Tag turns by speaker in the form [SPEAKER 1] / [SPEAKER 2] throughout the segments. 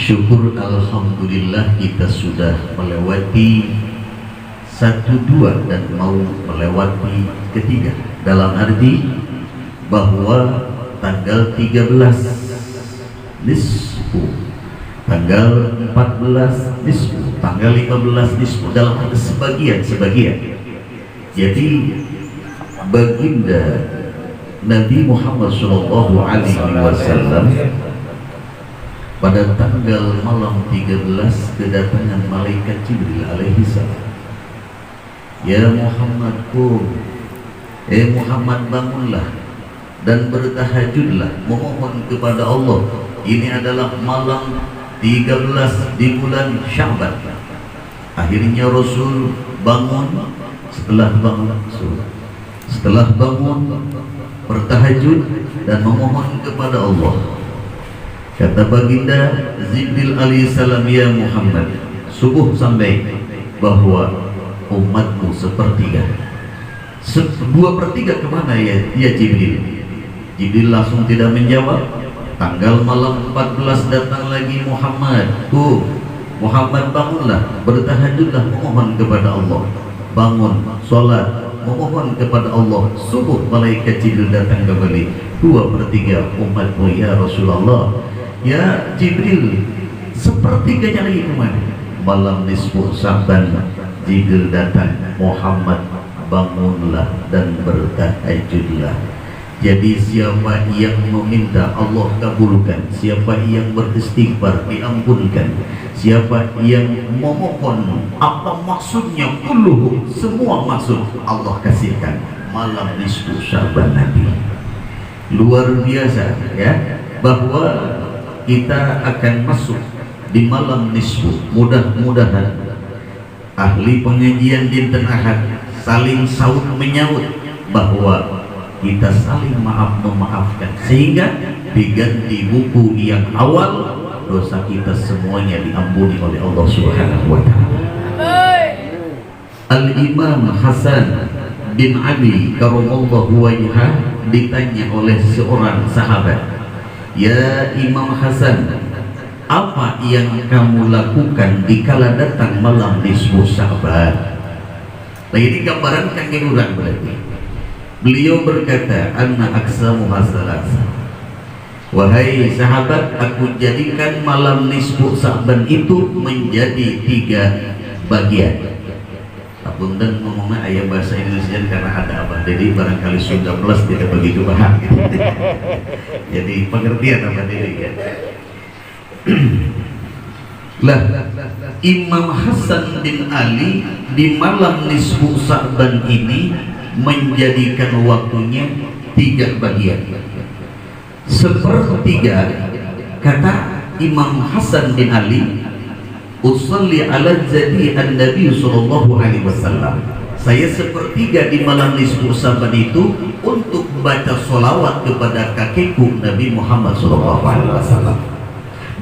[SPEAKER 1] Syukur alhamdulillah kita sudah melewati 1, 2 dan mau melewati ketiga, dalam arti bahwa tanggal 13 nisfu, tanggal 14 nisfu, tanggal 15 nisfu, dalam arti sebagian. Jadi baginda Nabi Muhammad SAW pada tanggal malam 13 kedatangan malaikat Jibril alaihi salam. Ya Muhammad, Muhammad, bangunlah dan bertahajudlah, memohon kepada Allah. Ini adalah malam 13 di bulan Sya'ban. Akhirnya Rasul bangun. Setelah bangun bertahajud dan memohon kepada Allah. Kata baginda Jibril alaihissalam, ya Muhammad, subuh sampai bahwa umatmu sepertiga. 2/3 kemana ya Jibril? Jibril langsung tidak menjawab. Tanggal malam 14 datang lagi Muhammad. Muhammad, bangunlah, bertahajudlah, memohon kepada Allah. Bangun, sholat, memohon kepada Allah. Subuh malaikat Jibril datang kembali. 2/3 umatmu ya Rasulullah. Ya Jibril, 1/3 lagi kemana? Malam nisfu Sya'ban Jibril datang. Muhammad, bangunlah dan bertahajudlah. Jadi siapa yang meminta Allah kabulkan, siapa yang beristighfar diampunkan, siapa yang memohon apa maksudnya, kulluhu, semua maksud Allah kasihkan. Malam nisfu Sya'ban nanti luar biasa ya, bahwa kita akan masuk di malam nisfu. Mudah-mudahan ahli pengajian dinten Ahad saling saut menyaut bahwa kita saling memaafkan, sehingga diganti buku yang awal, dosa kita semuanya diampuni oleh Allah Subhanahu wa Ta'ala. Al-Imam Hasan bin Ali karamallahu wajhah ditanya oleh seorang sahabat, ya Imam Hasan, apa yang kamu lakukan dikala datang malam nisfu Sya'ban? Nah, ini gambaran kaki urang berarti. Beliau berkata, anna aksamu hasalasa, wahai sahabat, aku jadikan malam nisfu Sya'ban itu menjadi 3 bagian. Apunten ngomongnya ayat bahasa Indonesia karena ada apa, jadi barangkali Sunda plus tidak begitu paham. Jadi pengertian apa ini ya. Lah, Imam Hasan bin Ali di malam nisfu Sya'ban ini menjadikan waktunya 3 bagian. 1/3 kata Imam Hasan bin Ali, usalli ala jadi an-nabi sallallahu alaihi wasallam. Saya 1/3 di malam nisfu Sya'ban itu untuk baca sholawat kepada kakekku Nabi Muhammad sallallahu alaihi wasallam.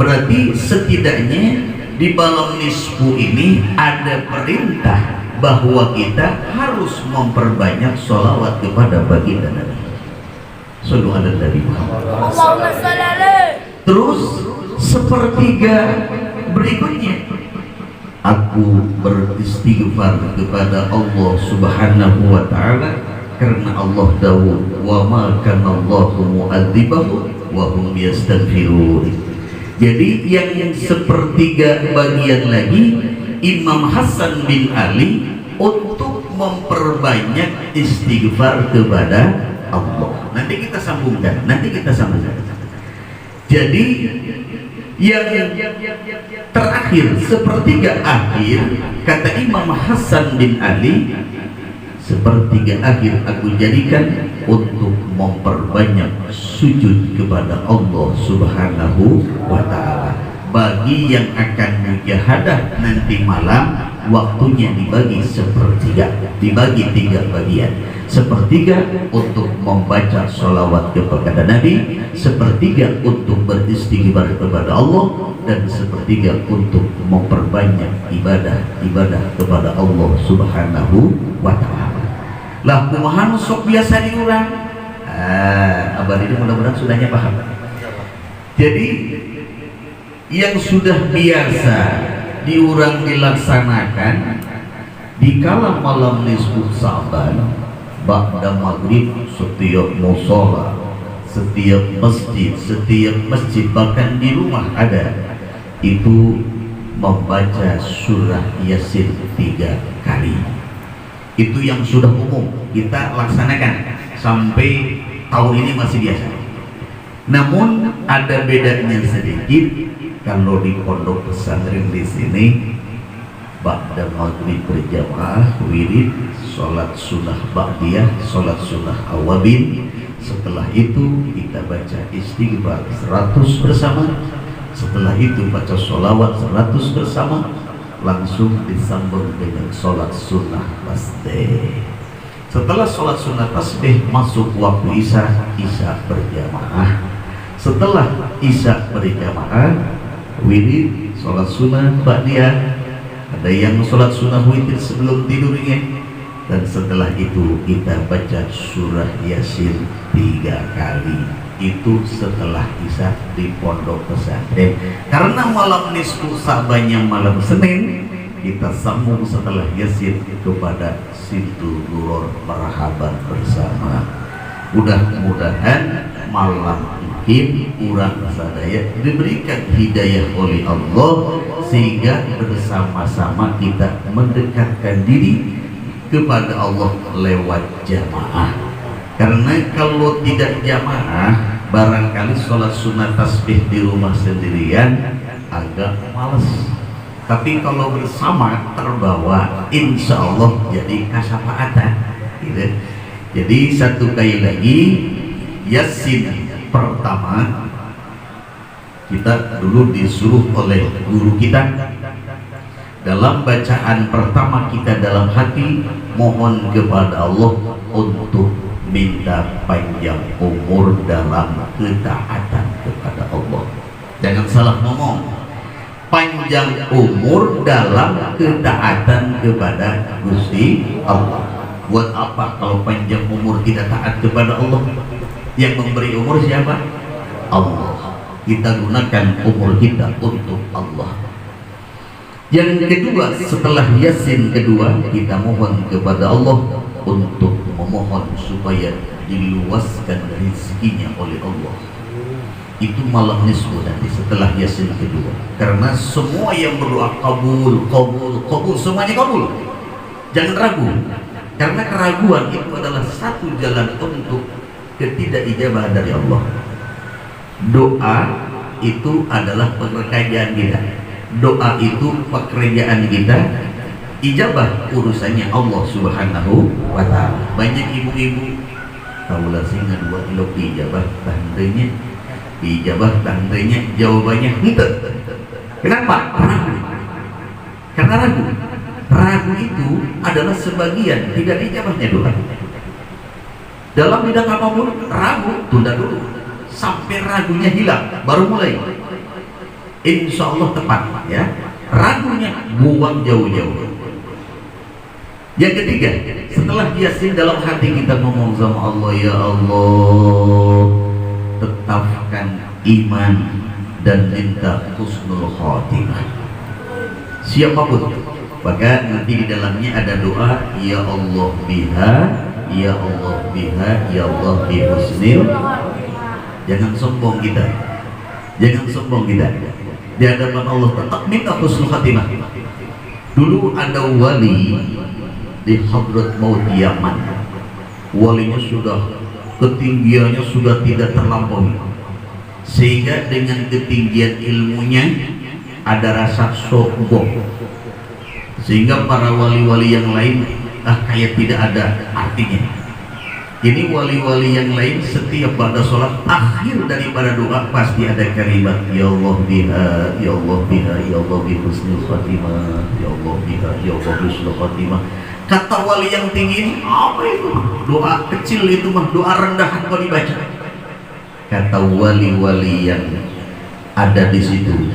[SPEAKER 1] Berarti setidaknya di malam nisfu ini ada perintah bahwa kita harus memperbanyak sholawat kepada baginda Nabi. Sallallahu alaihi Nabi Muhammad. Terus 1/3 berikutnya aku beristighfar kepada Allah Subhanahu wa Ta'ala, karena Allah dawuh, wa ma kana Allahu mu'adzibahum wa hum yastaghfirun. Jadi yang 1/3 bagian lagi Imam Hasan bin Ali untuk memperbanyak istighfar kepada Allah. Nanti kita sambungkan. Jadi yang terakhir 1/3 akhir, kata Imam Hasan bin Ali, 1/3 akhir aku jadikan untuk memperbanyak sujud kepada Allah Subhanahu wa Ta'ala. Bagi yang akan mujahadah nanti malam, waktunya dibagi 1/3, dibagi 3 bagian. 1/3 untuk membaca sholawat kepada Nabi, 1/3 untuk beristighfar kepada Allah, dan 1/3 untuk memperbanyak ibadah kepada Allah Subhanahu wa Ta'ala. Lah kumaha sok biasa diurang. Abah ini mudah-mudahan sudahnya paham. Jadi yang sudah biasa diurang dilaksanakan di kala malam nisfu Sa'ban ba'da maghrib. Setiap musola, setiap masjid bahkan di rumah ada itu membaca surah Yasin 3 kali. Itu yang sudah umum kita laksanakan sampai tahun ini masih biasa. Namun ada bedanya sedikit kalau di pondok pesantren di sini ba'da maghrib berjamaah wirid, sholat sunnah ba'diyah, sholat sunnah awabin. Setelah itu kita baca istighfar 100 bersama. Setelah itu baca sholawat 100 bersama. Langsung disambung dengan sholat sunnah tasbih. Setelah sholat sunnah tasbih masuk waktu isya berjamaah. Setelah isya berjamaah wirid, sholat sunnah ba'diyah. Ada yang sholat sunnah witir sebelum tidurnya. Dan setelah itu kita baca surah Yasin 3 kali. Itu setelah isya di pondok pesantren. Karena malam nisfu Sa'ban yang malam Senin, kita sambung setelah Yasin kepada Situ Duror Marhaban bersama. Mudah-mudahan malam ini urang sadaya diberikan hidayah oleh Allah sehingga bersama-sama kita mendekatkan diri kepada Allah lewat jamaah. Karena kalau tidak jamaah barangkali sholat sunat tasbih di rumah sendirian agak males. Tapi kalau bersama terbawa insya Allah jadi kasafaatan gitu. Jadi satu kali lagi Yasin pertama kita dulu disuruh oleh guru kita dalam bacaan pertama kita dalam hati mohon kepada Allah untuk minta panjang umur dalam ketaatan kepada Allah. Jangan salah ngomong, panjang umur dalam ketaatan kepada Gusti Allah. Buat apa kalau panjang umur tidak taat kepada Allah? Yang memberi umur siapa? Allah. Kita gunakan umur kita untuk Allah. Yang kedua, setelah Yasin kedua kita mohon kepada Allah untuk memohon supaya diluaskan rezekinya oleh Allah. Itu malam nisfu nanti setelah Yasin kedua. Karena semua yang berdoa kabul, semuanya kabul. Jangan ragu. Karena keraguan itu adalah satu jalan untuk ketidakijabah dari Allah. Doa itu adalah pekerjaan kita. Doa itu pekerjaan kita. Ijabah urusannya Allah Subhanahu wa ta'ala. Banyak ibu-ibu kaulah singa dua kilo ijabah tandanya jawabannya henteu. Kenapa? Ragu. Karena ragu itu adalah sebagian tidak dijabahnya doa. Dalam bidang apapun ragu, tunda dulu sampai ragunya hilang baru mulai. Insya Allah tepat ya. Ragunya buang jauh-jauh. Yang ketiga, setelah Yasin dalam hati kita ngomong sama Allah, ya Allah tetapkan iman dan minta husnul khotimah. Siapapun, maka nanti di dalamnya ada doa, ya Allah biha, ya Allah biha, ya Allah bi husnil. Jangan sombong kita. Jangan sombong kita. Di hadapan Allah tetap minta husnul khotimah. Dulu ada wali di Hadrat Maut Yaman. Walinya sudah ketinggiannya sudah tidak terlampaui, sehingga dengan ketinggian ilmunya ada rasa sombong, sehingga para wali-wali yang lain kayak tidak ada artinya. Ini wali-wali yang lain setiap pada sholat akhir daripada doa pasti ada kalimat ya Allah biha, ya Allah biha, ya Allah bi husnul khatimah, ya Allah biha, ya Allah bi husnul khatimah. Kata wali yang tinggi ini apa itu? Doa kecil itu mah, doa rendahan kalau dibaca. Kata wali-wali yang ada di situ,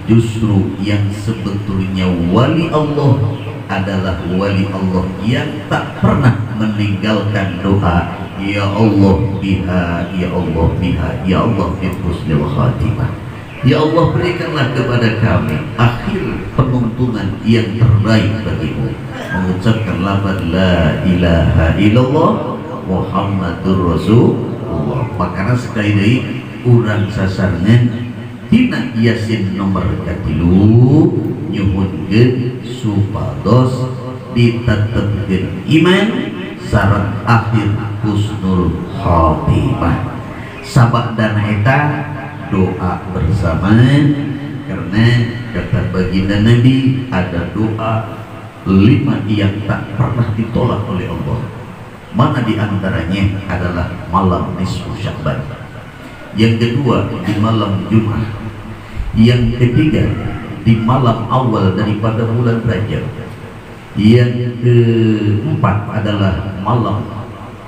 [SPEAKER 1] justru yang sebetulnya wali Allah adalah wali Allah yang tak pernah meninggalkan doa ya Allah biha, ya Allah biha, ya Allah bi husnul khatimah. Ya Allah, berikanlah kepada kami akhir penuntunan yang terbaik bagimu, mengucapkan lafaz la ilaha illallah Muhammadur Rasulullah. Makanya sekali lagi urang sasarangan tina Yasin nomor 3 nyuhunkeun supados ditetepkeun iman sareng akhir husnul khotimah. Sabadana eta doa bersama, karena kata baginda Nabi ada doa 5 yang tak pernah ditolak oleh Allah. Mana diantaranya adalah malam nisfu Sya'ban, yang kedua di malam Jumat, yang ketiga di malam awal daripada bulan Rajab, yang keempat adalah malam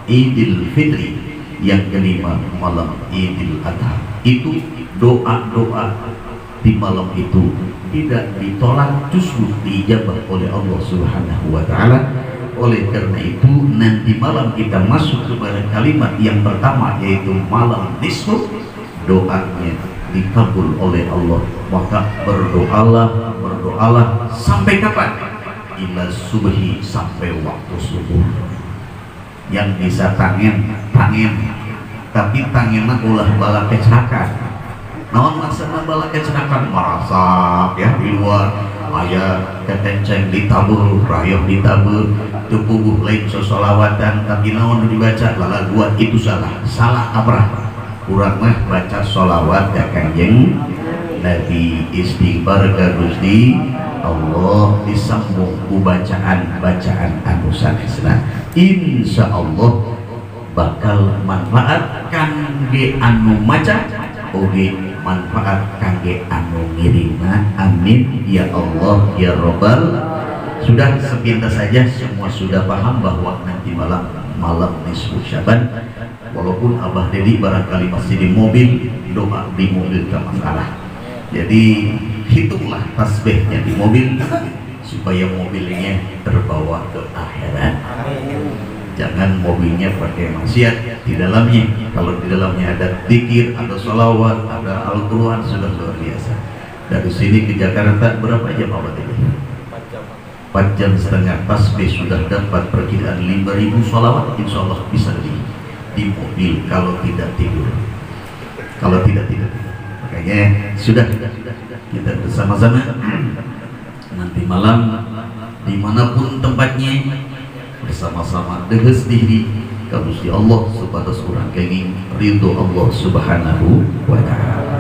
[SPEAKER 1] Idul Fitri, yang kelima malam Idul Adha. Itu doa-doa di malam itu tidak ditolak, justru diijabah oleh Allah Subhanahu wa taala. Oleh karena itu nanti malam kita masuk kepada kalimat yang pertama, yaitu malam nisfu, doanya dikabul oleh Allah. Maka berdoalah sampai kapan? Ila subhi, sampai waktu subuh. Yang bisa tangen, tapi tangenna ulah bala kecelakaan. Naon maksudna bala kecelakaan? Merasa ya di luar aya ketenceng ditabur, rayong ditabur, teu puguh lain solawatan, tapi naon dibaca lalaguan, itu salah kaprah. Urang mah baca solawat ka Kanjeng Nabi, istighfar ka Gusti Allah, disambung ku bacaan anu sanesna, insyaallah bakal manfaat kangge anu maca oge manfaat kangge anu ngirima. Amin ya Allah ya Rabbal. Sudah sepintas saja semua sudah paham bahwa nanti malam nisfu Sya'ban. Walaupun Abah Dedi barangkali masih di mobil, doa di mobil gak masalah. Jadi hitunglah tasbihnya di mobil supaya mobilnya terbawa ke akhirat. Jangan mobilnya pakai maksiat di dalamnya. Kalau di dalamnya ada zikir, ada sholawat, ada Al-Quran, sudah luar biasa. Dari sini ke Jakarta berapa jam Abah Dedi? 4 jam setengah. Tasbih sudah dapat perkiraan 5.000 sholawat, insya Allah bisa di mobil kalau tidak tidur. Makanya sudah kita bersama-sama nanti malam dimanapun tempatnya bersama-sama deges diri ka Gusti Allah supaya surang kenging ridho Allah Subhanahu wa ta'ala.